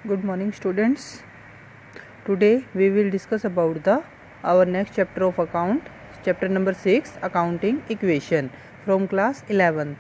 Good morning, students. Today we will discuss about our next chapter of account, chapter number 6, accounting equation from class 11th.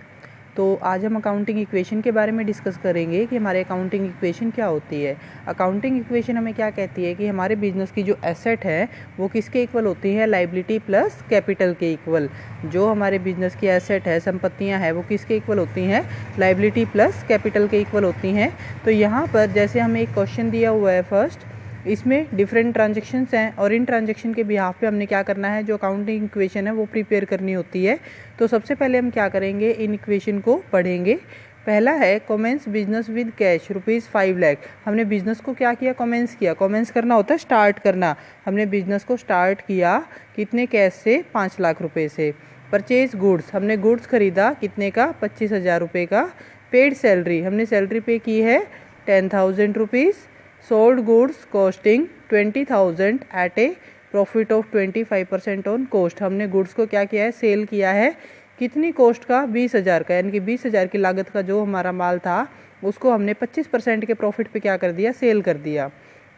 तो आज हम accounting equation के बारे में discuss करेंगे कि हमारे अकाउंटिंग इक्वेशन क्या होती है। अकाउंटिंग इक्वेशन हमें क्या कहती है कि हमारे बिजनेस की जो एसेट है वो किसके इक्वल होती है, लायबिलिटी प्लस कैपिटल के इक्वल। जो हमारे बिजनेस की एसेट है, संपत्तियां हैं, वो किसके इक्वल होती हैं, लायबिलिटी प्लस कैपिटल के इक्वल होती हैं। तो यहाँ पर जैसे हमें एक क्वेश्चन दिया हुआ है फर्स्ट, इसमें डिफरेंट ट्रांजेक्शन्स हैं और इन ट्रांजेक्शन के बिहाफ पे हमने क्या करना है, जो अकाउंटिंग इक्वेशन है वो प्रिपेयर करनी होती है। तो सबसे पहले हम क्या करेंगे, इन इक्वेशन को पढ़ेंगे। पहला है commences business with cash ₹5 lakh. हमने बिजनेस को क्या किया, कमेंस किया। कमेंस करना होता है स्टार्ट करना। हमने बिजनेस को स्टार्ट किया कितने, कैश से, 5 लाख रुपए से। परचेज गुड्स, हमने गुड्स खरीदा कितने का, 25,000 रुपये का। पेड सैलरी, हमने सैलरी पे की है 10,000 rupees. Sold goods costing 20,000 at a profit of 25% on cost. हमने गुड्स को क्या किया है, सेल किया है कितनी कॉस्ट का, 20,000 का, यानी कि 20,000 की लागत का जो हमारा माल था उसको हमने 25% के प्रॉफिट पे क्या कर दिया, सेल कर दिया।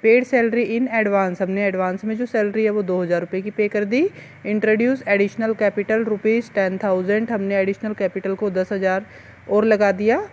पेड सैलरी इन एडवांस, हमने एडवांस में जो सैलरी है वो 2,000 रुपये की पे कर दी। इंट्रोड्यूस एडिशनल कैपिटल ₹10,000, हमने एडिशनल कैपिटल को 10,000 और लगा दिया।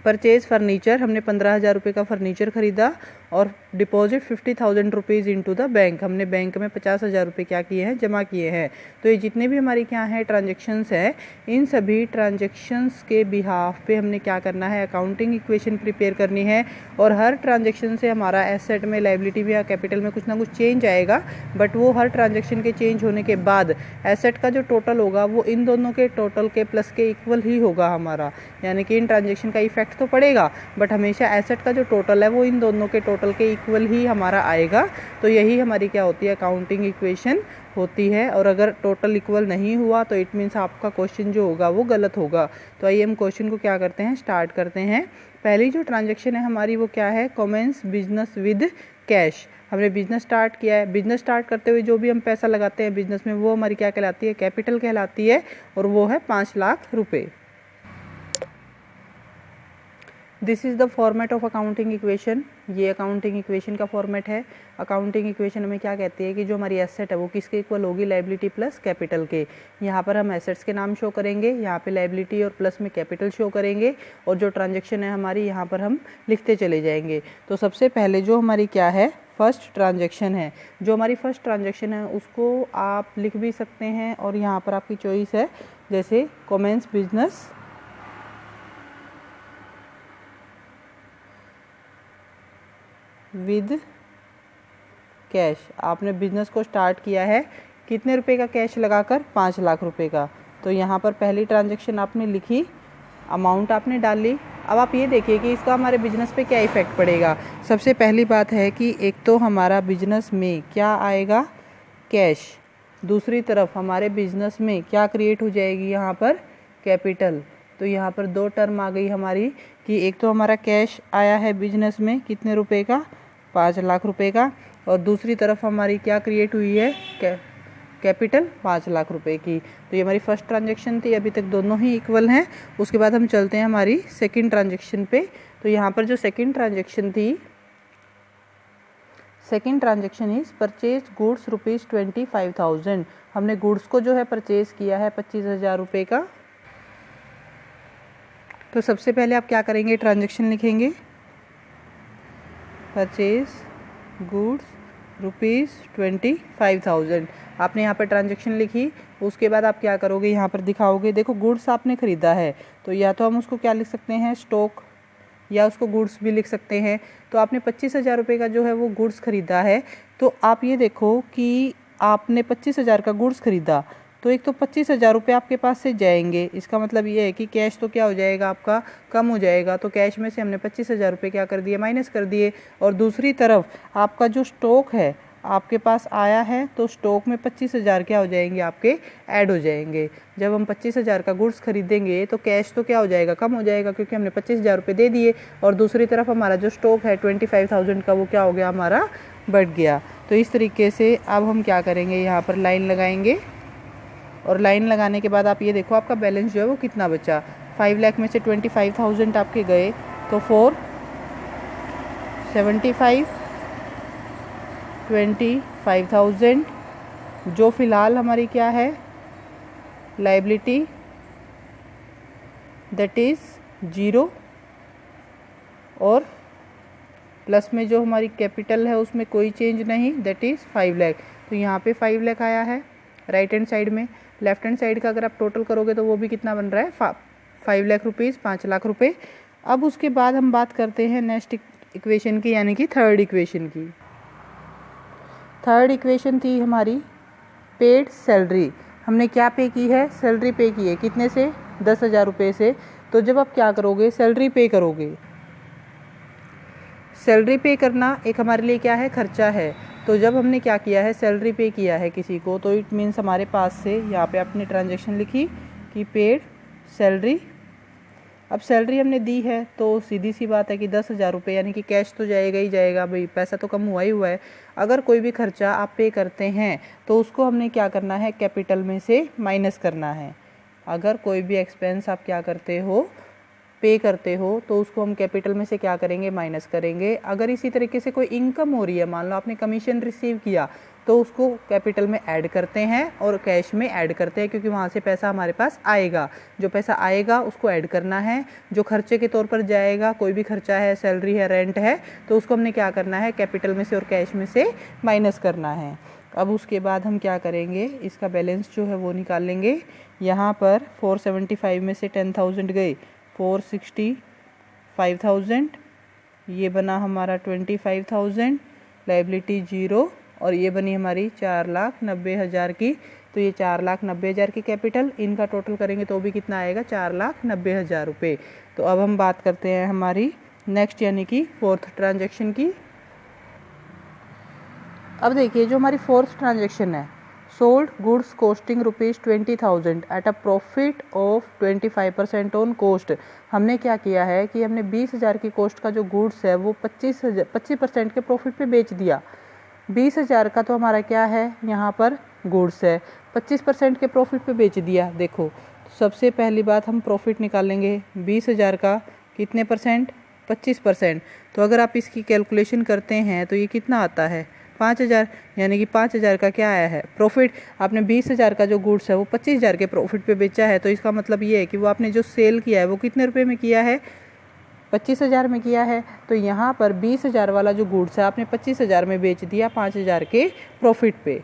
परचेज फर्नीचर, हमने 15,000 रुपये का फर्नीचर खरीदा। और deposit 50,000 rupees into the bank, हमने बैंक में 50,000 रुपये क्या किए हैं, जमा किए हैं। तो ये जितने भी हमारी क्या हैं ट्रांजेक्शन्स हैं, इन सभी ट्रांजेक्शन्स के बिहाफ पे हमने क्या करना है, अकाउंटिंग इक्वेशन प्रिपेयर करनी है। और हर ट्रांजेक्शन से हमारा एसेट में, लायबिलिटी में या कैपिटल में कुछ ना कुछ चेंज आएगा, बट वो हर ट्रांजेक्शन के चेंज होने के बाद एसेट का जो टोटल होगा वो इन दोनों के टोटल के प्लस के इक्वल ही होगा हमारा। यानी कि इन ट्रांजेक्शन का इफेक्ट तो पड़ेगा, बट हमेशा एसेट का जो टोटल है वो इन दोनों के टोटल के इक्वल ही हमारा आएगा। तो यही हमारी क्या होती है, अकाउंटिंग इक्वेशन होती है। और अगर टोटल इक्वल नहीं हुआ तो इट मीन्स आपका क्वेश्चन जो होगा वो गलत होगा। तो आइए हम क्वेश्चन को क्या करते हैं, स्टार्ट करते हैं। पहली जो ट्रांजेक्शन है हमारी वो क्या है, कमेंस बिजनेस विद कैश। हमने बिजनेस स्टार्ट किया है। बिजनेस स्टार्ट करते हुए जो भी हम पैसा लगाते हैं बिजनेस में वो हमारी क्या कहलाती है, कैपिटल कहलाती है, और वो है 5 लाख रुपए। This is the format of accounting equation. ये अकाउंटिंग इक्वेशन का फॉर्मेट है। अकाउंटिंग इक्वेशन हमें क्या कहती है कि जो हमारी एसेट है वो किसके इक्वल होगी, लायबिलिटी प्लस कैपिटल के। यहाँ पर हम एसेट्स के नाम शो करेंगे, यहाँ पे लायबिलिटी और प्लस में कैपिटल शो करेंगे, और जो ट्रांजेक्शन है हमारी यहाँ पर हम लिखते चले जाएंगे। तो सबसे पहले जो हमारी क्या है, फर्स्ट ट्रांजेक्शन है। जो हमारी फर्स्ट ट्रांजेक्शन है उसको आप लिख भी सकते हैं और यहाँ पर आपकी चॉइस है, जैसे कमेंस बिजनेस विद कैश। आपने बिजनेस को स्टार्ट किया है कितने रुपए का, कैश लगाकर 5 लाख रुपए का। तो यहाँ पर पहली ट्रांजैक्शन आपने लिखी, अमाउंट आपने डाल ली। अब आप ये देखिए कि इसका हमारे बिजनेस पे क्या इफ़ेक्ट पड़ेगा। सबसे पहली बात है कि एक तो हमारा बिजनेस में क्या आएगा, कैश। दूसरी तरफ हमारे बिजनेस में क्या क्रिएट हो जाएगी, यहाँ पर कैपिटल। तो यहाँ पर 2 टर्म आ गई हमारी कि एक तो हमारा कैश आया है बिजनेस में कितने रुपए का, 5 लाख रुपए का, और दूसरी तरफ हमारी क्या क्रिएट हुई है, कैपिटल 5 लाख रुपए की। तो ये हमारी फर्स्ट ट्रांजैक्शन थी, अभी तक दोनों ही इक्वल हैं। उसके बाद हम चलते हैं हमारी सेकंड ट्रांजैक्शन पे। तो यहाँ पर जो सेकंड ट्रांजैक्शन थी, second transaction is purchase goods ₹25,000। हमने गुड्स को जो है परचेज किया है 25,000 रुपये का। तो सबसे पहले आप क्या करेंगे, ट्रांजैक्शन लिखेंगे, परचेज गुड्स ₹25,000। आपने यहाँ पर ट्रांजैक्शन लिखी। उसके बाद आप क्या करोगे, यहाँ पर दिखाओगे, देखो गुड्स आपने ख़रीदा है तो या तो हम उसको क्या लिख सकते हैं, स्टॉक, या उसको गुड्स भी लिख सकते हैं। तो आपने 25,000 रुपये का जो है वो गुड्स ख़रीदा है। तो आप ये देखो कि आपने 25,000 का गुड्स ख़रीदा, तो एक तो 25,000 रुपये आपके पास से जाएंगे। इसका मतलब ये है कि कैश तो क्या हो जाएगा, आपका कम हो जाएगा। तो कैश में से हमने 25,000 रुपये क्या कर दिए, माइनस कर दिए। और दूसरी तरफ आपका जो स्टॉक है आपके पास आया है, तो स्टॉक में 25,000 क्या हो जाएंगे, आपके ऐड हो जाएंगे। जब हम 25,000 का गुड्स खरीदेंगे तो कैश तो क्या हो जाएगा, कम हो जाएगा, क्योंकि हमने 25,000 रुपये दे दिए। और दूसरी तरफ हमारा जो स्टॉक है 25,000 का, वो क्या हो गया, हमारा बढ़ गया। तो इस तरीके से अब हम क्या करेंगे, यहाँ पर लाइन लगाएंगे, और लाइन लगाने के बाद आप ये देखो आपका बैलेंस जो है वो कितना बचा। 5 लाख में से 25,000 आपके गए, तो 4 75, 25,000 जो फ़िलहाल हमारी क्या है लाइबिलिटी दैट इज़ 0 और प्लस में जो हमारी कैपिटल है उसमें कोई चेंज नहीं दैट इज़ 5 लाख। तो यहाँ पे 5 लाख आया है राइट हैंड साइड में। लेफ्ट हैंड साइड का अगर आप टोटल करोगे तो वो भी कितना बन रहा है 5 लाख रुपीज़, 5 लाख रुपए। अब उसके बाद हम बात करते हैं नेक्स्ट इक्वेशन की यानी कि थर्ड इक्वेशन की। थर्ड इक्वेशन थी हमारी पेड सैलरी। हमने क्या पे की है सैलरी पे की है कितने से 10,000 रुपये से। तो जब आप क्या करोगे सैलरी पे करोगे, सैलरी पे करना एक हमारे लिए क्या है खर्चा है। तो जब हमने क्या किया है सैलरी पे किया है किसी को तो इट मीन्स हमारे पास से यहाँ पे आपने ट्रांजैक्शन लिखी कि पेड सैलरी। अब सैलरी हमने दी है तो सीधी सी बात है कि 10,000 रुपये यानी कि कैश तो जाएगा ही जाएगा भाई, पैसा तो कम हुआ ही हुआ है। अगर कोई भी खर्चा आप पे करते हैं तो उसको हमने क्या करना है कैपिटल में से माइनस करना है। अगर कोई भी एक्सपेंस आप क्या करते हो पे करते हो तो उसको हम कैपिटल में से क्या करेंगे माइनस करेंगे। अगर इसी तरीके से कोई इनकम हो रही है, मान लो आपने कमीशन रिसीव किया तो उसको कैपिटल में ऐड करते हैं और कैश में ऐड करते हैं क्योंकि वहाँ से पैसा हमारे पास आएगा। जो पैसा आएगा उसको ऐड करना है। जो खर्चे के तौर पर जाएगा, कोई भी खर्चा है, सैलरी है, रेंट है, तो उसको हमने क्या करना है कैपिटल में से और कैश में से माइनस करना है। अब उसके बाद हम क्या करेंगे इसका बैलेंस जो है वो निकाल लेंगे। यहाँ पर 475 में से 10,000 गए 465,000, ये बना हमारा 25,000, लाइबिलिटी 0 और ये बनी हमारी 4,90,000 की। तो ये 4,90,000 की कैपिटल, इनका टोटल करेंगे तो भी कितना आएगा 4,90,000 रुपये। तो अब हम बात करते हैं हमारी नेक्स्ट यानी कि फोर्थ ट्रांजैक्शन की। अब देखिए जो हमारी फोर्थ ट्रांजैक्शन है sold goods costing ₹20,000 at a profit of 25% on cost. हमने क्या किया है कि हमने 20,000 की कोस्ट का जो गुड्स है वो 25% के प्रॉफिट पे बेच दिया। 20,000 का तो हमारा क्या है यहाँ पर गुड्स है, 25% के प्रॉफिट पे बेच दिया। देखो तो सबसे पहली बात हम प्रॉफिट निकालेंगे 20,000 का कितने परसेंट 25%। तो अगर आप इसकी कैलकुलेशन करते हैं तो ये कितना आता है 5,000, यानी कि 5,000 का क्या आया है प्रॉफिट। आपने 20,000 का जो गुड्स है वो 25,000 के प्रॉफिट पे बेचा है। तो इसका मतलब ये है कि वो आपने जो सेल किया है वो कितने रुपए में किया है 25,000 में किया है। तो यहाँ पर 20,000 वाला जो गुड्स है आपने 25,000 में बेच दिया 5,000 के प्रॉफिट पे।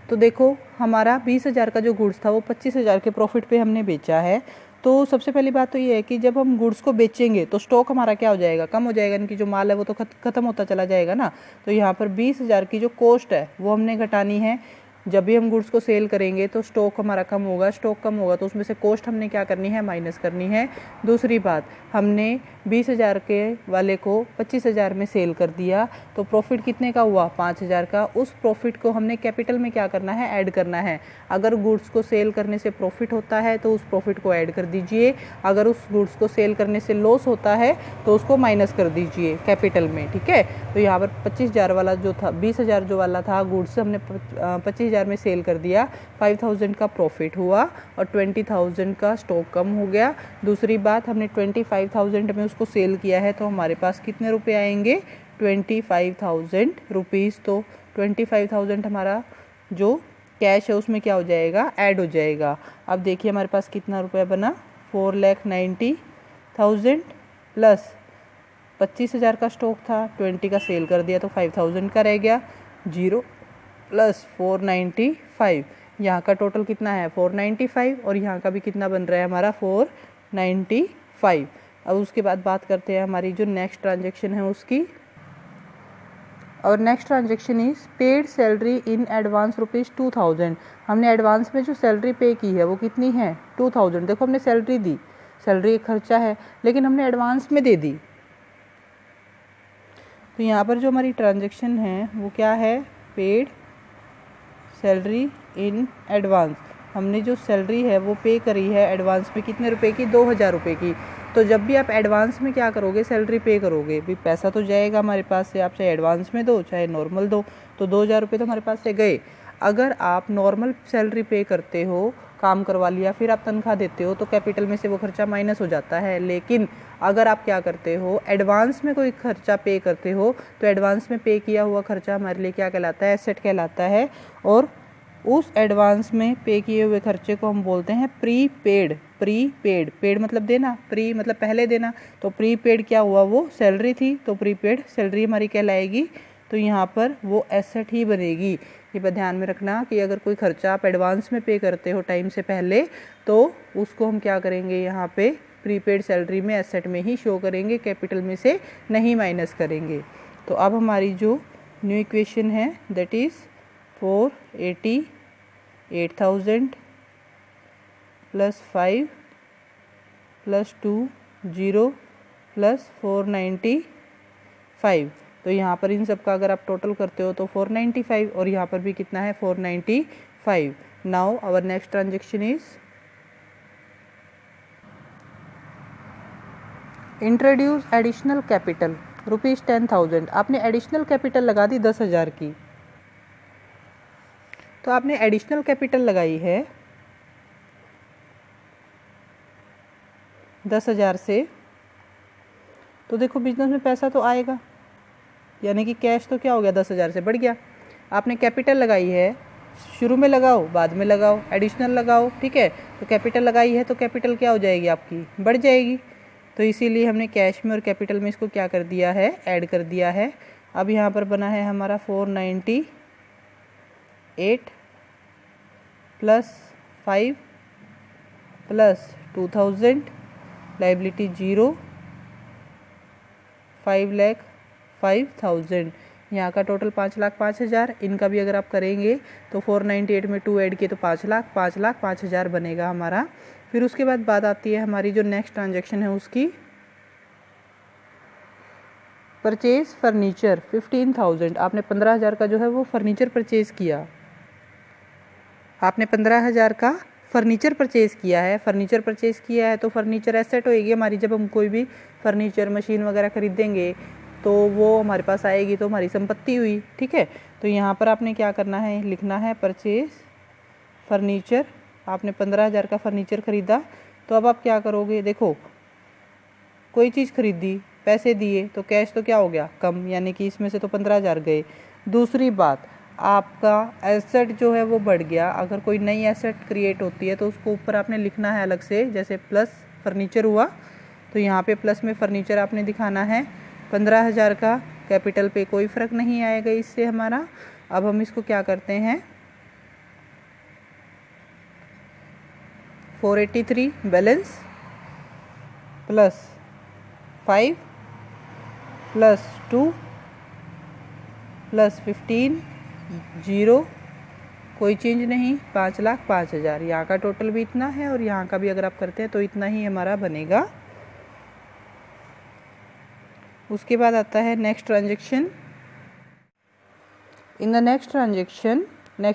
तो देखो हमारा 20,000 का जो गुड्स था वो 25,000 के प्रॉफिट पे हमने बेचा है। तो सबसे पहली बात तो ये है कि जब हम गुड्स को बेचेंगे तो स्टॉक हमारा क्या हो जाएगा कम हो जाएगा, यानी कि जो माल है वो तो ख़त्म होता चला जाएगा ना। तो यहाँ पर 20,000 की जो कॉस्ट है वो हमने घटानी है। जब भी हम गुड्स को सेल करेंगे तो स्टॉक हमारा कम होगा, स्टॉक कम होगा तो उसमें से कॉस्ट हमने क्या करनी है माइनस करनी है। दूसरी बात हमने 20,000 के वाले को 25,000 में सेल कर दिया तो प्रॉफिट कितने का हुआ 5,000 का। उस प्रॉफिट को हमने कैपिटल में क्या करना है ऐड करना है। अगर गुड्स को सेल करने से प्रॉफिट होता है तो उस प्रॉफिट को ऐड कर दीजिए, अगर उस गुड्स को सेल करने से लॉस होता है तो उसको माइनस कर दीजिए कैपिटल में, ठीक है। तो यहाँ पर 25,000 वाला जो था 20,000 जो वाला था गुड्स हमने 25,000 में सेल कर दिया, 5,000 का प्रॉफिट हुआ और 20,000 का स्टॉक कम हो गया। दूसरी बात हमने 25,000 में उसको सेल किया है तो हमारे पास कितने रुपए आएंगे 25,000 रुपीज़। तो 25,000 हमारा जो कैश है उसमें क्या हो जाएगा ऐड हो जाएगा। अब देखिए हमारे पास कितना रुपया बना 4,90,000 प्लस 25,000 का स्टॉक था, 20 का सेल कर दिया तो 5,000 का रह गया 0 प्लस 495। यहाँ का टोटल कितना है 495 और यहाँ का भी कितना बन रहा है हमारा 495। अब उसके बाद बात करते हैं हमारी जो नेक्स्ट ट्रांजैक्शन है उसकी। और next transaction is paid salary in advance ₹2,000। हमने एडवांस में जो सैलरी पे की है वो कितनी है 2,000। देखो हमने सैलरी दी, सैलरी एक खर्चा है लेकिन हमने एडवांस में दे दी। तो यहाँ पर जो हमारी ट्रांजैक्शन है वो क्या है पेड सैलरी इन एडवांस। हमने जो सैलरी है वो पे करी है एडवांस में कितने रुपए की 2,000 रुपये की। तो जब भी आप एडवांस में क्या करोगे सैलरी पे करोगे भी पैसा तो जाएगा हमारे पास से, आप चाहे एडवांस में दो चाहे नॉर्मल दो, तो 2,000 रुपये तो हमारे पास से गए। अगर आप नॉर्मल सैलरी पे करते हो काम करवा लिया, फिर आप तनख्वाह देते हो तो कैपिटल में से वो खर्चा माइनस हो जाता है। लेकिन अगर आप क्या करते हो, एडवांस में कोई खर्चा पे करते हो तो एडवांस में पे किया हुआ खर्चा हमारे लिए क्या कहलाता है, एसेट कहलाता है। और उस एडवांस में पे किए हुए खर्चे को हम बोलते हैं प्रीपेड। प्रीपेड, पेड मतलब देना, प्री मतलब पहले देना, तो प्रीपेड क्या हुआ, वो सैलरी थी, तो प्रीपेड सैलरी हमारी कहलाएगी। तो यहाँ पर वो एसेट ही बनेगी। ये बात ध्यान में रखना कि अगर कोई खर्चा आप एडवांस में पे करते हो टाइम से पहले, तो उसको हम क्या करेंगे, यहाँ पे प्रीपेड सैलरी में एसेट में ही शो करेंगे, कैपिटल में से नहीं माइनस करेंगे। तो अब हमारी जो न्यू इक्वेशन है that is 488,000 plus 5 plus 20 plus 495। तो यहाँ पर इन सब का अगर आप टोटल करते हो तो 495, और यहाँ पर भी कितना है, 495। Now our next transaction is introduce additional capital ₹10,000। आपने एडिशनल कैपिटल लगा दी 10,000 की। तो आपने एडिशनल कैपिटल लगाई है 10,000 से, तो देखो बिजनेस में पैसा तो आएगा, यानी कि कैश तो क्या हो गया, 10,000 से बढ़ गया। आपने कैपिटल लगाई है, शुरू में लगाओ बाद में लगाओ, एडिशनल लगाओ, ठीक है। तो कैपिटल लगाई है तो कैपिटल क्या हो जाएगी आपकी, बढ़ जाएगी। तो इसीलिए हमने कैश में और कैपिटल में इसको क्या कर दिया है, ऐड कर दिया है। अब यहाँ पर बना है हमारा 498 प्लस 5 प्लस 2000, लाइबिलिटी 0, 5,05,000। यहाँ का टोटल 5,05,000। इनका भी अगर आप करेंगे तो 498 में 2 ऐड किए तो 5,05,000 बनेगा हमारा। फिर उसके बाद बात आती है हमारी जो नेक्स्ट ट्रांजैक्शन है उसकी, परचेज फर्नीचर 15,000। आपने 15,000 का जो है वो फर्नीचर परचेज किया, आपने 15,000 का फर्नीचर परचेज़ किया है। फर्नीचर परचेज़ किया है तो फर्नीचर एसेट होएगी हमारी। जब हम कोई भी फर्नीचर मशीन वगैरह खरीदेंगे तो वो हमारे पास आएगी, तो हमारी संपत्ति हुई, ठीक है। तो यहाँ पर आपने क्या करना है, लिखना है परचेज फर्नीचर। आपने 15,000 का फर्नीचर खरीदा, तो अब आप क्या करोगे, देखो कोई चीज़ खरीदी, पैसे दिए, तो कैश तो क्या हो गया, कम, यानी कि इसमें से तो 15,000 गए। दूसरी बात, आपका एसेट जो है वो बढ़ गया। अगर कोई नई एसेट क्रिएट होती है तो उसको ऊपर आपने लिखना है अलग से, जैसे प्लस फर्नीचर हुआ तो यहाँ पे प्लस में फर्नीचर आपने दिखाना है। 15,000 का कैपिटल पे कोई फ़र्क नहीं आएगा इससे हमारा। अब हम इसको क्या करते हैं, 483 बैलेंस प्लस 5 प्लस 2 प्लस 15 0, कोई चेंज नहीं, 5,05,000। यहाँ का टोटल भी इतना है और यहाँ का भी अगर आप करते हैं तो इतना ही हमारा बनेगा। उसके बाद आता है next transaction. In the next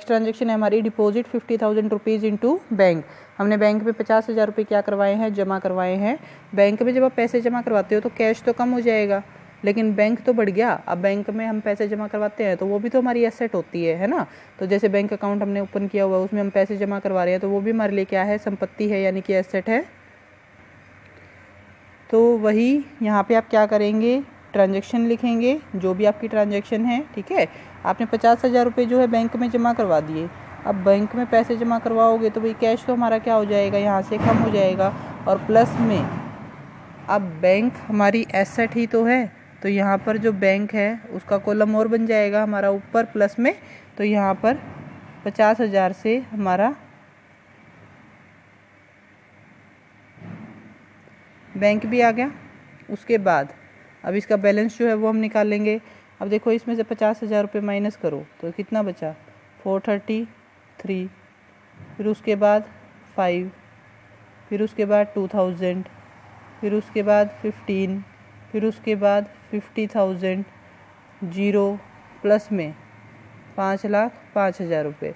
transaction है हमारी डिपॉजिट 50,000 रुपीज़ इनटू बैंक। हमने बैंक में 50,000 रुपये क्या करवाए हैं, जमा करवाए हैं। बैंक में जब आप पैसे जमा करवाते हो तो कैश तो कम हो जाएगा, लेकिन बैंक तो बढ़ गया। अब बैंक में हम पैसे जमा करवाते हैं तो वो भी तो हमारी एसेट होती है ना। तो जैसे बैंक अकाउंट हमने ओपन किया हुआ है, उसमें हम पैसे जमा करवा रहे हैं, तो वो भी हमारे लिए क्या है, संपत्ति है, यानी कि एसेट है। तो वही यहाँ पे आप क्या करेंगे, ट्रांजैक्शन लिखेंगे, जो भी आपकी ट्रांजैक्शन है, ठीक है। आपने 50,000 रुपये जो है बैंक में जमा करवा दिए। अब बैंक में पैसे जमा करवाओगे तो भाई कैश तो हमारा क्या हो जाएगा, यहाँ से कम हो जाएगा। और प्लस में अब बैंक हमारी एसेट ही तो है, तो यहाँ पर जो बैंक है उसका कॉलम और बन जाएगा हमारा ऊपर प्लस में। तो यहाँ पर 50,000 से हमारा बैंक भी आ गया। उसके बाद अब इसका बैलेंस जो है वो हम निकालेंगे। अब देखो इसमें से 50,000 रुपये माइनस करो तो कितना बचा, 433, फिर उसके बाद 5, फिर उसके बाद 2,000, फिर उसके बाद 15, फिर उसके बाद 50,000, 0 प्लस में 5,05,000 रुपये।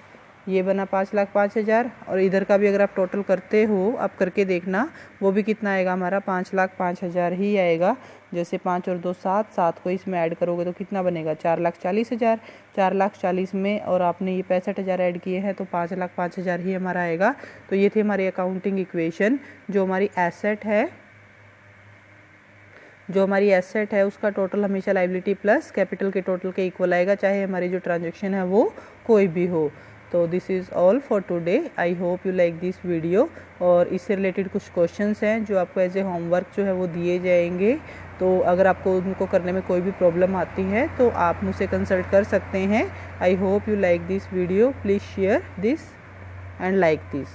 ये बना 5,05,000 और इधर का भी अगर आप टोटल करते हो, आप करके देखना, वो भी कितना आएगा हमारा 5,05,000 ही आएगा। जैसे 5 और 2 7, 7 को इसमें ऐड करोगे तो कितना बनेगा 4,40,000। 4,40,000 में और आपने ये 65,000 ऐड किए हैं तो 5,05,000 ही हमारा आएगा। तो ये थी हमारी अकाउंटिंग इक्वेशन। जो हमारी एसेट है उसका टोटल हमेशा लायबिलिटी प्लस कैपिटल के टोटल के इक्वल आएगा, चाहे हमारी जो ट्रांजेक्शन है वो कोई भी हो। तो this is all for today. I hope you like this video. और इससे रिलेटेड कुछ क्वेश्चंस हैं जो आपको एज ए होमवर्क जो है वो दिए जाएंगे। तो अगर आपको उनको करने में कोई भी प्रॉब्लम आती है तो आप मुझसे कंसल्ट कर सकते हैं। I hope you like this video. Please share this and like this.